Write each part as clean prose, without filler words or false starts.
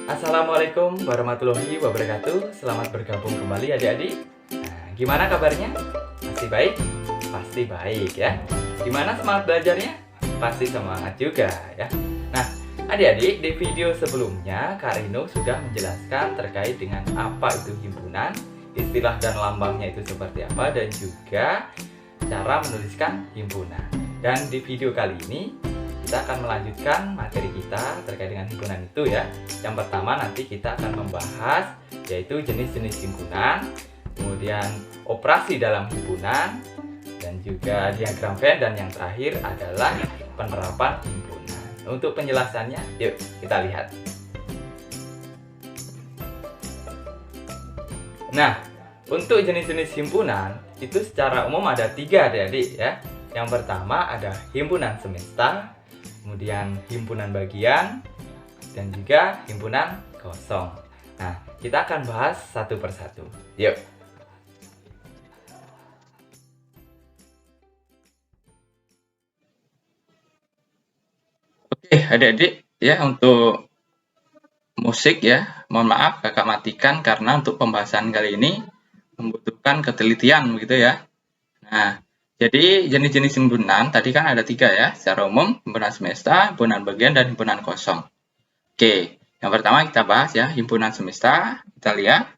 Assalamualaikum warahmatullahi wabarakatuh. Selamat bergabung kembali adik-adik. Nah, gimana kabarnya? Masih baik? Pasti baik ya. Gimana semangat belajarnya? Pasti semangat juga ya. Nah, adik-adik, di video sebelumnya Kak Rino sudah menjelaskan terkait dengan apa itu himpunan, istilah dan lambangnya itu seperti apa, dan juga cara menuliskan himpunan. Dan di video kali ini kita akan melanjutkan materi kita terkait dengan himpunan itu ya. Yang pertama nanti kita akan membahas yaitu jenis-jenis himpunan, kemudian operasi dalam himpunan, dan juga diagram Venn, dan yang terakhir adalah penerapan himpunan. Untuk penjelasannya, yuk kita lihat. Nah, untuk jenis-jenis himpunan itu secara umum ada 3 adik-adik ya. Yang pertama ada himpunan semesta, kemudian himpunan bagian, dan juga himpunan kosong. Nah, kita akan bahas satu persatu. Yuk. Oke, adik-adik ya, untuk musik ya, mohon maaf kakak matikan karena untuk pembahasan kali ini membutuhkan ketelitian begitu ya. Nah, jadi jenis-jenis himpunan tadi kan ada 3 ya, secara umum himpunan semesta, himpunan bagian, dan himpunan kosong. Oke, yang pertama kita bahas ya, himpunan semesta. Kita lihat.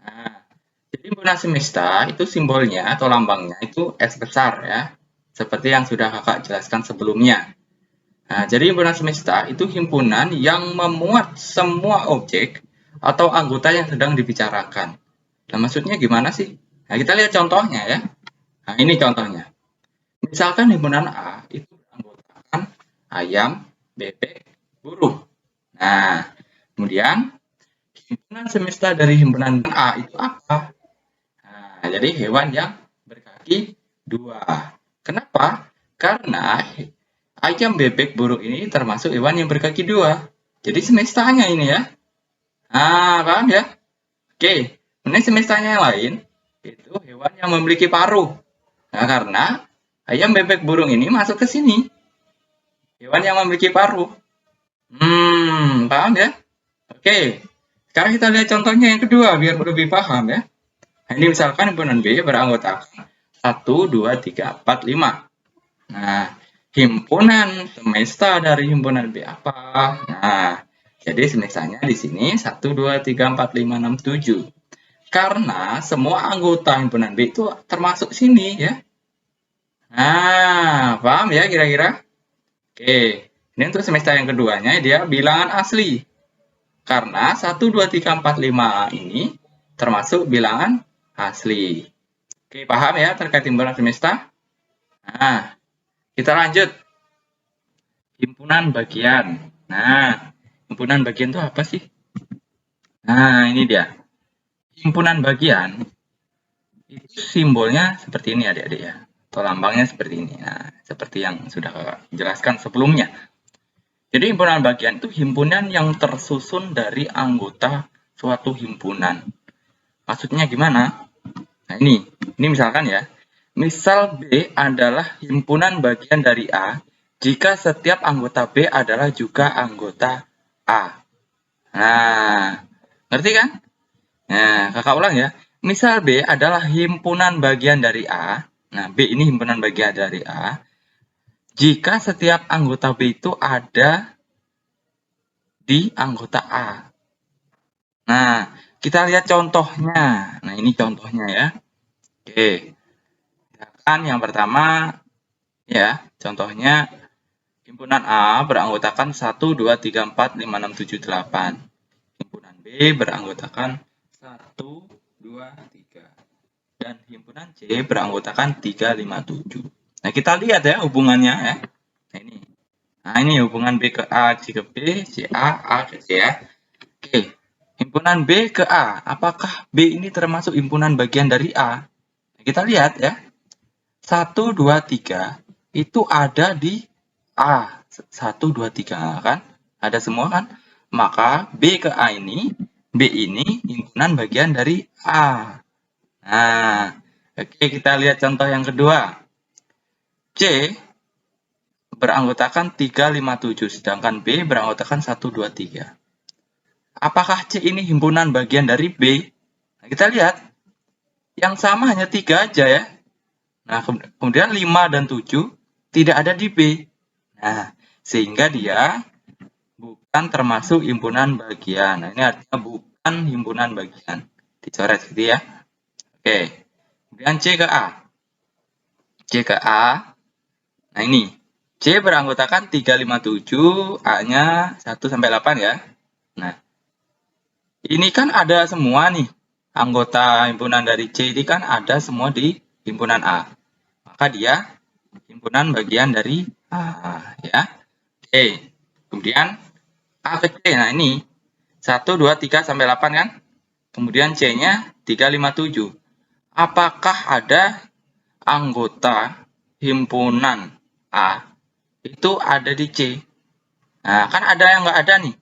Nah, jadi himpunan semesta itu simbolnya atau lambangnya itu S besar ya, seperti yang sudah kakak jelaskan sebelumnya. Nah, jadi himpunan semesta itu himpunan yang memuat semua objek atau anggota yang sedang dibicarakan. Nah, maksudnya gimana sih? Nah, kita lihat contohnya ya. Nah, ini contohnya. Misalkan himpunan A itu beranggotakan ayam, bebek, burung. Nah, kemudian himpunan semesta dari himpunan A itu apa? Nah, jadi hewan yang berkaki 2. Kenapa? Karena ayam, bebek, burung ini termasuk hewan yang berkaki 2. Jadi semestanya ini ya. Nah, paham ya? Oke, kemudian semestanya yang lain itu hewan yang memiliki paruh. Nah, karena ayam, bebek, burung ini masuk ke sini. Hewan yang memiliki paruh. Paham ya? Oke, sekarang kita lihat contohnya yang kedua biar lebih paham ya. Nah, ini misalkan himpunan B beranggotakan 1, 2, 3, 4, 5. Nah, himpunan semesta dari himpunan B apa? Nah, jadi semestanya di sini 1, 2, 3, 4, 5, 6, 7. Karena semua anggota himpunan B itu termasuk sini ya. Nah, paham ya kira-kira? Oke, ini untuk semesta yang keduanya dia bilangan asli. Karena 1, 2, 3, 4, 5 ini termasuk bilangan asli. Oke, paham ya terkait himpunan semesta? Nah, kita lanjut. Himpunan bagian. Nah, himpunan bagian itu apa sih? Nah, ini dia. Himpunan bagian itu simbolnya seperti ini adik-adik ya. Atau lambangnya seperti ini. Nah, seperti yang sudah kakak jelaskan sebelumnya. Jadi himpunan bagian itu himpunan yang tersusun dari anggota suatu himpunan. Maksudnya gimana? Nah, ini misalkan ya. Misal B adalah himpunan bagian dari A jika setiap anggota B adalah juga anggota A. Nah, ngerti kan? Nah, kakak ulang ya. Misal B adalah himpunan bagian dari A. Nah, B ini himpunan bagian dari A. Jika setiap anggota B itu ada di anggota A. Nah, kita lihat contohnya. Nah, ini contohnya ya. Oke. Misalkan yang pertama ya, contohnya himpunan A beranggotakan 1, 2, 3, 4, 5, 6, 7, 8. Himpunan B beranggotakan 1, 2, 3. Dan himpunan C beranggotakan 3, 5, 7. Nah, kita lihat ya hubungannya ya. Nah, ini hubungan B ke A, C ke B, C A ke C ya. Oke, himpunan B ke A. Apakah B ini termasuk himpunan bagian dari A? Nah, kita lihat ya. 1, 2, 3 itu ada di A. 1, 2, 3 kan? Ada semua kan? Maka B ke A ini, B ini himpunan bagian dari A. Nah, oke, kita lihat contoh yang kedua. C beranggotakan 3, 5, 7, sedangkan B beranggotakan 1, 2, 3. apakah C ini himpunan bagian dari B? Nah, kita lihat, yang sama hanya 3 aja ya. Nah, kemudian 5 dan 7 tidak ada di B. Nah, sehingga dia bukan termasuk himpunan bagian. Nah, ini artinya bukan himpunan bagian. Dicoret gitu ya. Oke. Kemudian C ke A. C ke A. Nah, ini. C beranggotakan 357, A-nya 1 sampai 8 ya. Nah, ini kan ada semua nih. Anggota himpunan dari C ini kan ada semua di himpunan A. Maka dia himpunan bagian dari A ya. Oke. Kemudian A ke C. Nah, ini 1, 2, 3 sampai 8 kan? Kemudian C-nya 357. Apakah ada anggota himpunan A itu ada di C? Nah, kan ada yang nggak ada nih.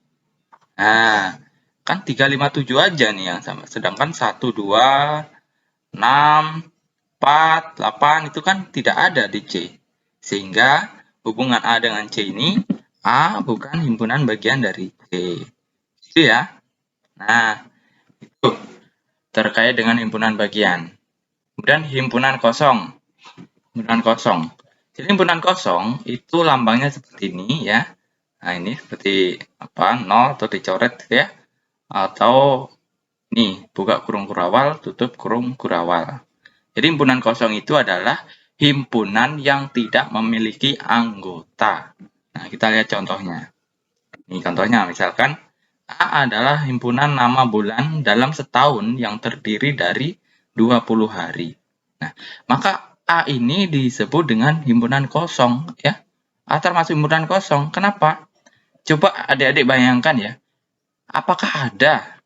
Nah, kan 357 aja nih yang sama. Sedangkan 1, 2, 6, 4, 8 itu kan tidak ada di C. Sehingga hubungan A dengan C ini, A bukan himpunan bagian dari C. Itu ya. Nah, itu terkait dengan himpunan bagian. Kemudian himpunan kosong. Himpunan kosong. Jadi himpunan kosong itu lambangnya seperti ini ya. Nah, ini seperti apa? 0 atau dicoret ya. Atau nih, buka kurung kurawal, tutup kurung kurawal. Jadi himpunan kosong itu adalah himpunan yang tidak memiliki anggota. Nah, kita lihat contohnya. Ini contohnya, misalkan A adalah himpunan nama bulan dalam setahun yang terdiri dari 20 hari. Nah, maka A ini disebut dengan himpunan kosong ya. A termasuk himpunan kosong. Kenapa? Coba adik-adik bayangkan ya. Apakah ada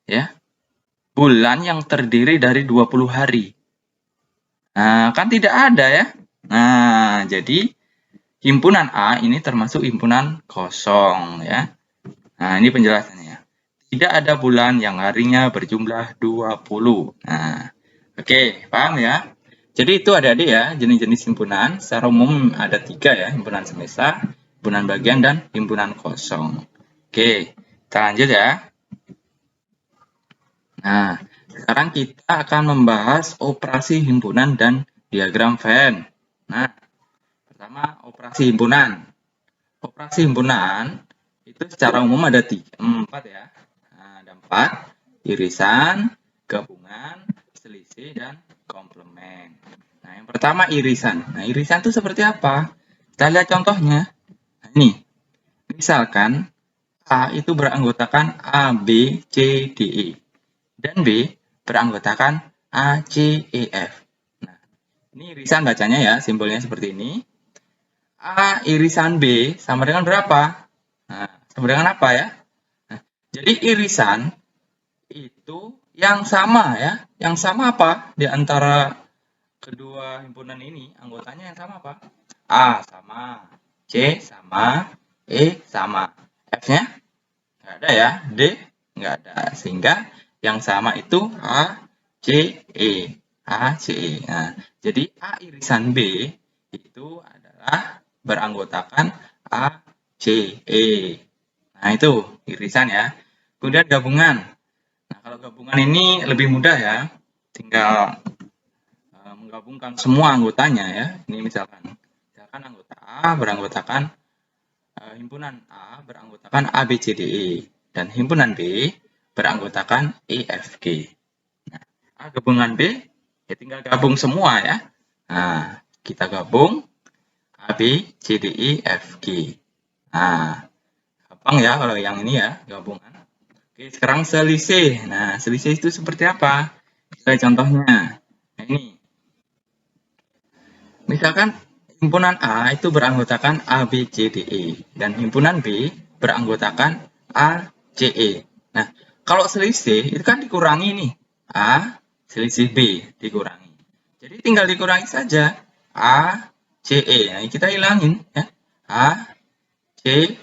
ya bulan yang terdiri dari 20 hari? Nah, kan tidak ada ya. Nah, jadi himpunan A ini termasuk himpunan kosong ya. Nah, ini penjelasannya. Tidak ada bulan yang harinya berjumlah 20. Nah, oke, paham ya? Jadi itu adik-adik ya, jenis-jenis himpunan. Secara umum ada 3 ya, himpunan semesta, himpunan bagian, dan himpunan kosong. Oke, kita lanjut ya. Nah, sekarang kita akan membahas operasi himpunan dan diagram Venn. Nah, pertama operasi himpunan. Operasi himpunan itu secara umum ada 4 ya. Nah, ada 4, irisan, gabungan, selisih, dan komplement. Nah, yang pertama irisan. Nah, irisan itu seperti apa? Kita lihat contohnya. Nah, ini, misalkan A itu beranggotakan A, B, C, D, E. Dan B beranggotakan A, C, E, F. Nah, ini irisan bacanya ya, simbolnya seperti ini. A irisan B sama dengan berapa? Nah, sama dengan apa ya? Nah, jadi irisan itu yang sama ya. Yang sama apa? Di antara kedua himpunan ini, anggotanya yang sama apa? A sama, C sama, E sama. F-nya nggak ada ya, D nggak ada. Sehingga yang sama itu A, C, E. A, C, E. Nah, jadi A irisan B itu adalah beranggotakan A, C, E. Nah, itu irisan ya. Kemudian gabungan. Nah, kalau gabungan ini lebih mudah ya. Tinggal menggabungkan semua anggotanya ya. Ini misalkan anggota A beranggotakan himpunan A beranggotakan A, B, C, D, E. Dan himpunan B beranggotakan E, F, G. Nah, A gabungan B, ya tinggal gabung semua ya. Nah, kita gabung A, B, C, D, E, F, G. Nah, gampang ya kalau yang ini ya, gabungan. Oke, sekarang selisih. Nah, selisih itu seperti apa? Kita contohnya. Nah, ini. Misalkan himpunan A itu beranggotakan A, B, C, D, E. Dan himpunan B beranggotakan A, C, E. Nah, kalau selisih itu kan dikurangi nih. A, selisih B dikurangi. Jadi tinggal dikurangi saja. A, C, E. Nah, kita hilangin ya. A, C,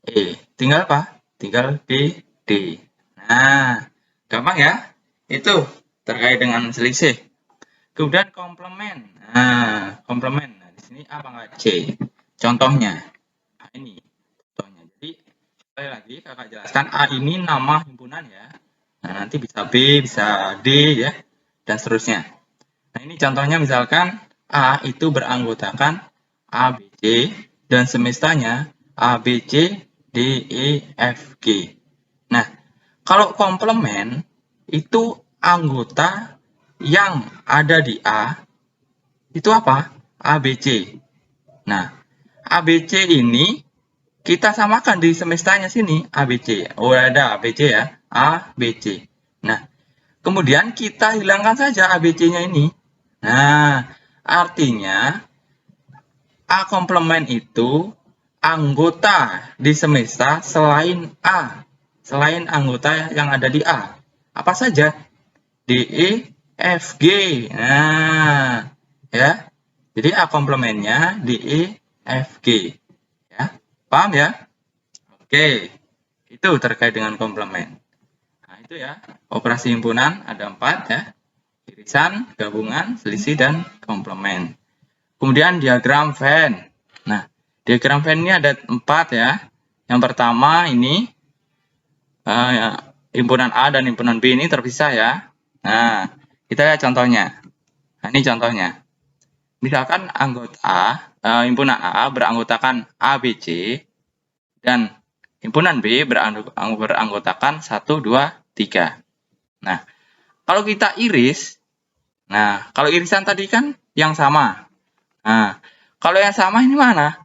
E. Tinggal apa? Tinggal B, D. Nah, gampang ya? Itu terkait dengan selisih. Kemudian komplement. Nah, komplement. Nah, di sini A pangkat C. Contohnya. Nah, ini contohnya. Jadi Sekali lagi kakak jelaskan, A ini nama himpunan ya. Nah, nanti bisa B, bisa D ya, dan seterusnya. Nah, ini contohnya misalkan A itu beranggotakan A, B, C, dan semestanya A, B, C, D, E, F, G. Nah, kalau komplement itu anggota yang ada di A, itu apa? A, B, C. Nah, A, B, C ini kita samakan di semestanya sini, A, B, C. Oh, ada A, B, C ya. A, B, C. Nah, kemudian kita hilangkan saja A, B, C-nya ini. Nah, artinya A komplement itu anggota di semesta selain A. Selain anggota yang ada di A. Apa saja? D, E, F, G. Nah, ya. Jadi A komplementnya D, E, F, G. Ya, paham ya? Oke, itu terkait dengan komplement. Nah, itu ya, operasi himpunan ada 4 ya. Irisan, gabungan, selisih, dan komplement. Kemudian diagram Venn. Nah, diagram Venn ini ada 4 ya. Yang pertama ini ya, himpunan A dan himpunan B ini terpisah ya. Nah, kita lihat contohnya. Nah, ini contohnya. Misalkan anggota himpunan A beranggotakan A, B, C, dan himpunan B beranggotakan 1, 2, 3. Nah, kalau kita iris, nah, kalau irisan tadi kan yang sama. Nah, kalau yang sama ini mana?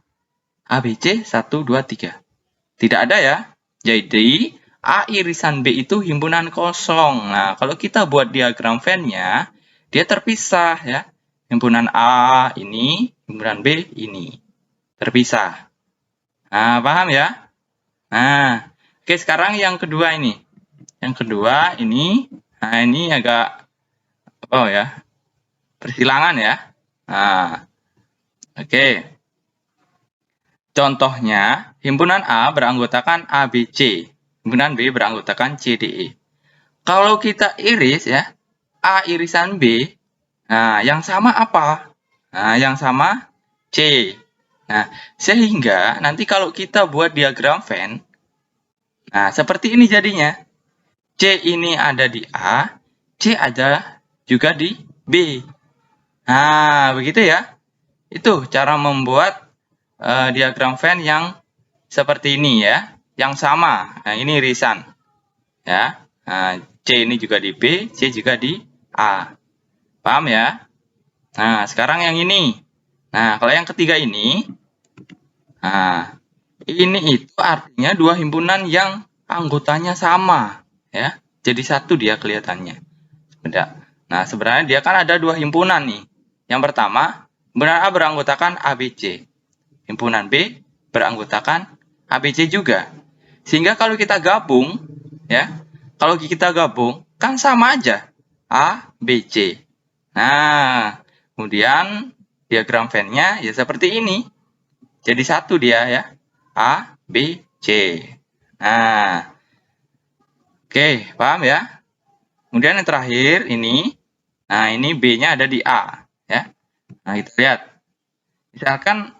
A, B, C, 1, 2, 3. Tidak ada ya. Jadi, A irisan B itu himpunan kosong. Nah, kalau kita buat diagram Venn-nya, dia terpisah ya. Himpunan A ini, himpunan B ini. Terpisah. Nah, paham ya? Nah, oke, sekarang yang kedua ini. Yang kedua ini, nah ini agak, oh ya, persilangan ya. Nah, oke. Contohnya, himpunan A beranggotakan A, B, C. Himpunan B beranggotakan C, D, E. Kalau kita iris ya, A irisan B, nah yang sama apa? Nah, yang sama C. Nah, sehingga nanti kalau kita buat diagram Venn, nah seperti ini jadinya. C ini ada di A, C ada juga di B. Nah, begitu ya. Itu cara membuat diagram Venn yang seperti ini ya, yang sama. Nah, ini irisan. Ya. Nah, C ini juga di B, C juga di A. Paham ya? Nah, sekarang yang ini. Nah, kalau yang ketiga ini, nah, ini itu artinya dua himpunan yang anggotanya sama, ya. Jadi satu dia kelihatannya. Beda. Nah, sebenarnya dia kan ada dua himpunan nih. Yang pertama, himpunan A beranggotakan ABC. Himpunan B beranggotakan ABC juga. Sehingga kalau kita gabung, ya, kalau kita gabung, kan sama aja. A, B, C. Nah, kemudian diagram Venn-nya ya seperti ini. Jadi satu dia ya. A, B, C. Nah, oke, paham ya? Kemudian yang terakhir ini, nah ini B-nya ada di A. Ya. Nah, kita lihat. Misalkan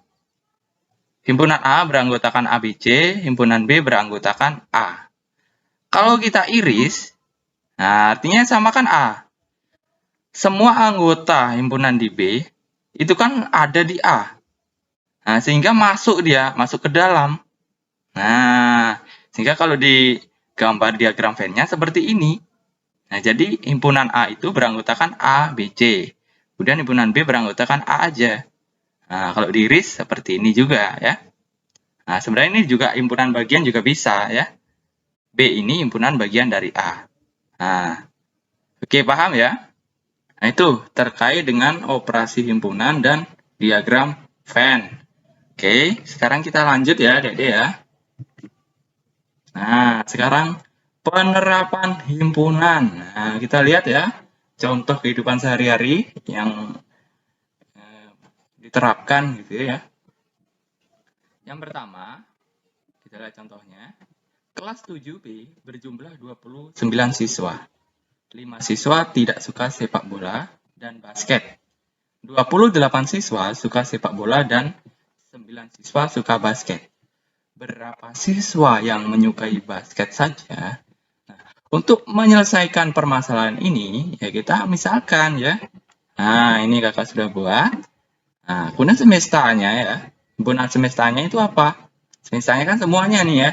himpunan A beranggotakan ABC, himpunan B beranggotakan A. Kalau kita iris, nah artinya sama kan A. Semua anggota himpunan di B itu kan ada di A. Nah, sehingga masuk ke dalam. Nah, sehingga kalau di gambar diagram Venn-nya seperti ini. Nah, jadi himpunan A itu beranggotakan A, B, C. Kemudian himpunan B beranggotakan A aja. Nah, kalau diiris seperti ini juga ya. Nah, sebenarnya ini juga himpunan bagian juga bisa ya. B ini himpunan bagian dari A. Nah, oke, paham ya? Nah, itu terkait dengan operasi himpunan dan diagram Venn. Oke, sekarang kita lanjut ya, Dede ya. Nah, sekarang penerapan himpunan. Nah, kita lihat ya, contoh kehidupan sehari-hari yang diterapkan gitu ya. Yang pertama, kita lihat contohnya. Kelas 7B berjumlah 29 siswa. 5 siswa tidak suka sepak bola dan basket. 28 siswa suka sepak bola dan 9 siswa suka basket. berapa siswa yang menyukai basket saja. Nah, untuk menyelesaikan permasalahan ini, ya kita misalkan ya. Nah, ini kakak sudah buat. Nah, kemudian semestanya ya. Himpunan semestanya itu apa? Semestanya kan semuanya nih ya.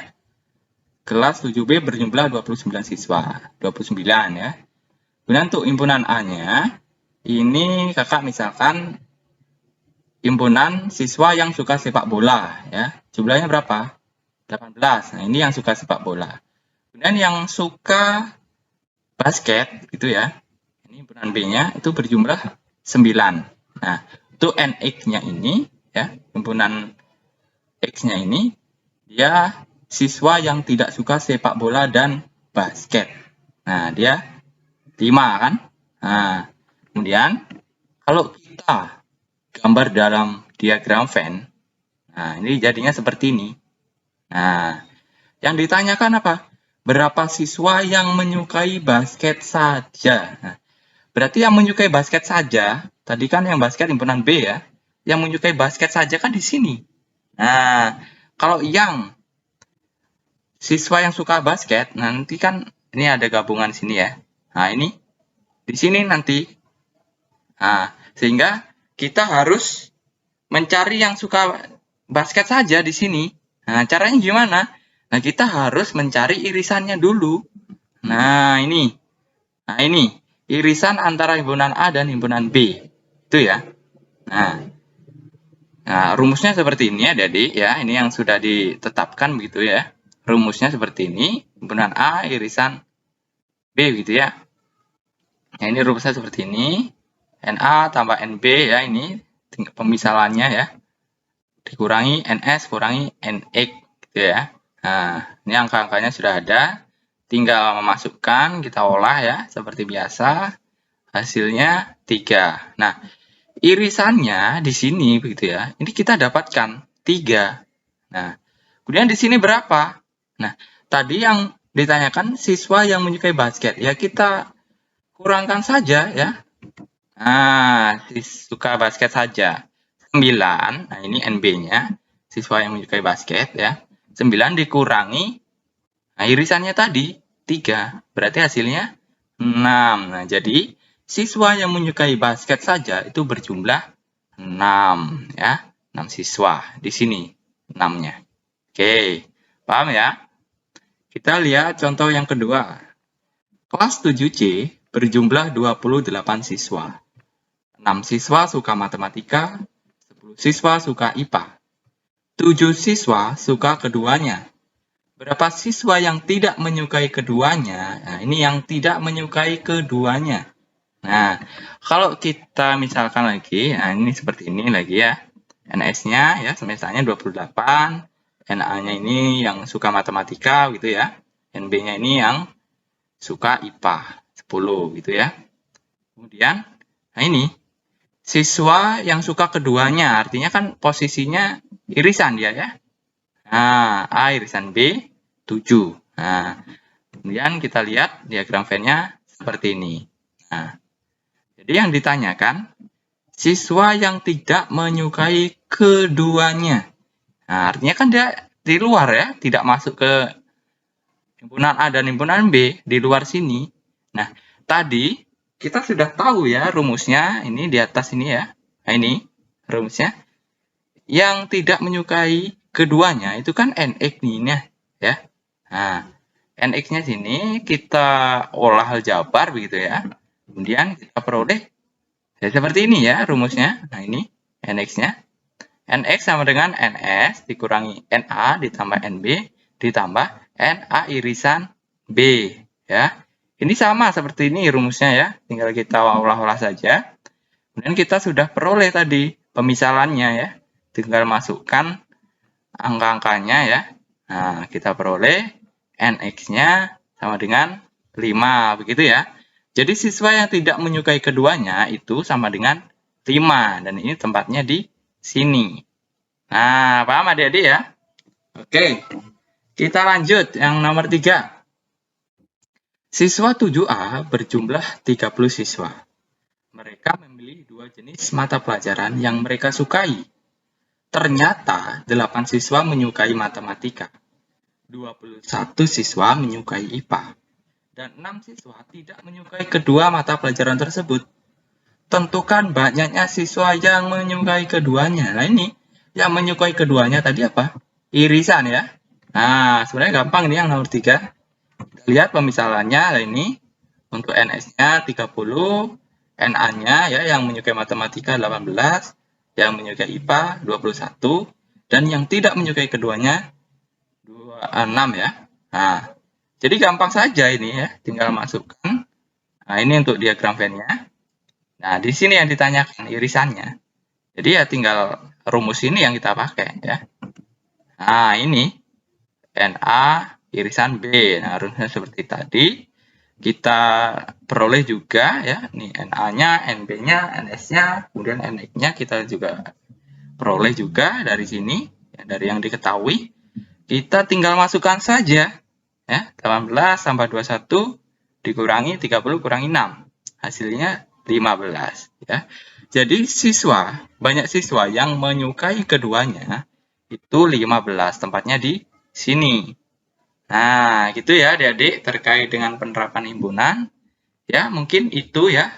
Kelas 7B berjumlah 29 siswa. 29 ya. Kemudian untuk himpunan A-nya, ini kakak misalkan himpunan siswa yang suka sepak bola ya. Jumlahnya berapa? 18. Nah, ini yang suka sepak bola. Kemudian yang suka basket gitu ya. Ini himpunan B-nya itu berjumlah 9. Nah, untuk NX-nya ini ya, himpunan X-nya ini dia siswa yang tidak suka sepak bola dan basket. Nah, dia 5 kan? Nah, kemudian kalau kita gambar dalam diagram Venn, nah ini jadinya seperti ini. Nah, yang ditanyakan apa? Berapa siswa yang menyukai basket saja? Nah, berarti yang menyukai basket saja, tadi kan yang basket himpunan B ya, yang menyukai basket saja kan di sini. Nah, kalau yang siswa yang suka basket, nanti kan ini ada gabungan sini ya. Nah, ini di sini nanti. Nah, sehingga kita harus mencari yang suka basket saja di sini. Nah, caranya gimana? Nah, kita harus mencari irisannya dulu. Nah, ini. Nah, ini. Irisan antara himpunan A dan himpunan B. Itu ya. Nah, rumusnya seperti ini ya, Adik. Ya, ini yang sudah ditetapkan begitu ya. Rumusnya seperti ini. Himpunan A irisan B gitu ya. Nah, ini rumusnya seperti ini. NA tambah NB ya, ini pemisalannya ya. Dikurangi NS kurangi NX gitu ya. Nah, ini angka-angkanya sudah ada. Tinggal memasukkan, kita olah ya, seperti biasa. Hasilnya 3. Nah, irisannya di sini begitu ya. Ini kita dapatkan 3. Nah, kemudian di sini berapa? Nah, tadi yang ditanyakan siswa yang menyukai basket. Ya, kita kurangkan saja ya. Nah, suka basket saja. 9, nah ini NB-nya, siswa yang menyukai basket ya. 9 dikurangi, nah irisannya tadi, 3. Berarti hasilnya 6. Nah, jadi siswa yang menyukai basket saja itu berjumlah 6 ya. 6 siswa di sini 6-nya. Oke, paham ya? Kita lihat contoh yang kedua. Kelas 7C berjumlah 28 siswa. 6 siswa suka matematika, 10 siswa suka IPA, 7 siswa suka keduanya. Berapa siswa yang tidak menyukai keduanya? Nah, ini yang tidak menyukai keduanya. Nah, kalau kita misalkan lagi, nah ini seperti ini lagi ya. NS-nya ya, semesternya 28, NA-nya ini yang suka matematika gitu ya. NB-nya ini yang suka IPA, 10 gitu ya. Kemudian, nah ini siswa yang suka keduanya, artinya kan posisinya irisan dia ya. Nah, A irisan B, 7. Nah, kemudian kita lihat diagram Venn-nya seperti ini. Nah, jadi yang ditanyakan, siswa yang tidak menyukai keduanya. Nah, artinya kan dia di luar ya, tidak masuk ke himpunan A dan himpunan B, di luar sini. Nah, tadi kita sudah tahu ya rumusnya, ini di atas ini ya. Nah, ini rumusnya. Yang tidak menyukai keduanya itu kan NX-nya ya. Nah, NX-nya sini kita olah aljabar begitu ya. Kemudian kita peroleh ya seperti ini ya rumusnya. Nah, ini NX-nya. NX sama dengan NS dikurangi NA ditambah NB ditambah NA irisan B ya. Ini sama seperti ini rumusnya ya. Tinggal kita olah-olah saja. Kemudian kita sudah peroleh tadi pemisalannya ya. Tinggal masukkan angka-angkanya ya. Nah, kita peroleh NX-nya sama dengan 5 begitu ya. Jadi siswa yang tidak menyukai keduanya itu sama dengan 5 dan ini tempatnya di sini. Nah, paham adik-adik ya? Oke, kita lanjut yang nomor 3. Siswa 7A berjumlah 30 siswa. Mereka memilih 2 jenis mata pelajaran yang mereka sukai. ternyata 8 siswa menyukai matematika, 21 siswa menyukai IPA, dan 6 siswa tidak menyukai kedua mata pelajaran tersebut. Tentukan banyaknya siswa yang menyukai keduanya. Nah ini, yang menyukai keduanya tadi apa? Irisan ya. Nah, sebenarnya gampang nih yang nomor 3. Kita lihat pemisalannya. Nah ini, untuk NS-nya 30, NA-nya ya yang menyukai matematika 18, yang menyukai IPA 21, dan yang tidak menyukai keduanya 26 ya. Nah, jadi gampang saja ini ya, tinggal masukkan. Nah, ini untuk diagram Venn-nya. Nah, di sini yang ditanyakan irisannya. Jadi ya tinggal rumus ini yang kita pakai ya. Nah, ini NA irisan B. Nah, rumusnya seperti tadi. Kita peroleh juga ya, nih NA-nya, NB-nya, NS-nya, kemudian NX-nya kita juga peroleh juga dari sini, ya, dari yang diketahui. Kita tinggal masukkan saja ya, 18 tambah 21 dikurangi 30 kurangi 6. Hasilnya 15 ya. Jadi banyak siswa yang menyukai keduanya itu 15, tempatnya di sini. Nah, gitu ya adik-adik terkait dengan penerapan himpunan. Ya, mungkin itu ya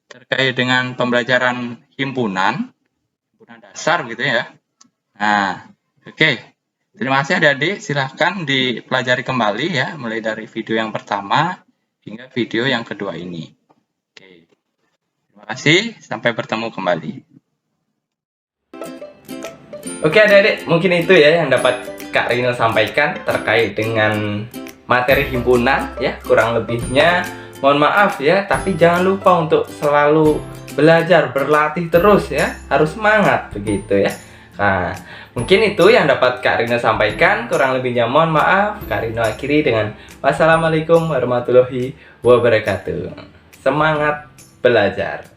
terkait dengan pembelajaran himpunan dasar gitu ya. Nah, oke. Terima kasih adik-adik, silahkan dipelajari kembali ya, mulai dari video yang pertama hingga video yang kedua ini. Oke. Terima kasih, sampai bertemu kembali. Oke adik-adik, mungkin itu ya yang dapat Kak Rino sampaikan terkait dengan materi himpunan ya, kurang lebihnya mohon maaf ya, tapi jangan lupa untuk selalu belajar, berlatih terus ya, harus semangat begitu ya. Nah, mungkin itu yang dapat Kak Rino sampaikan, kurang lebihnya mohon maaf. Kak Rino akhiri dengan wassalamualaikum warahmatullahi wabarakatuh. Semangat belajar.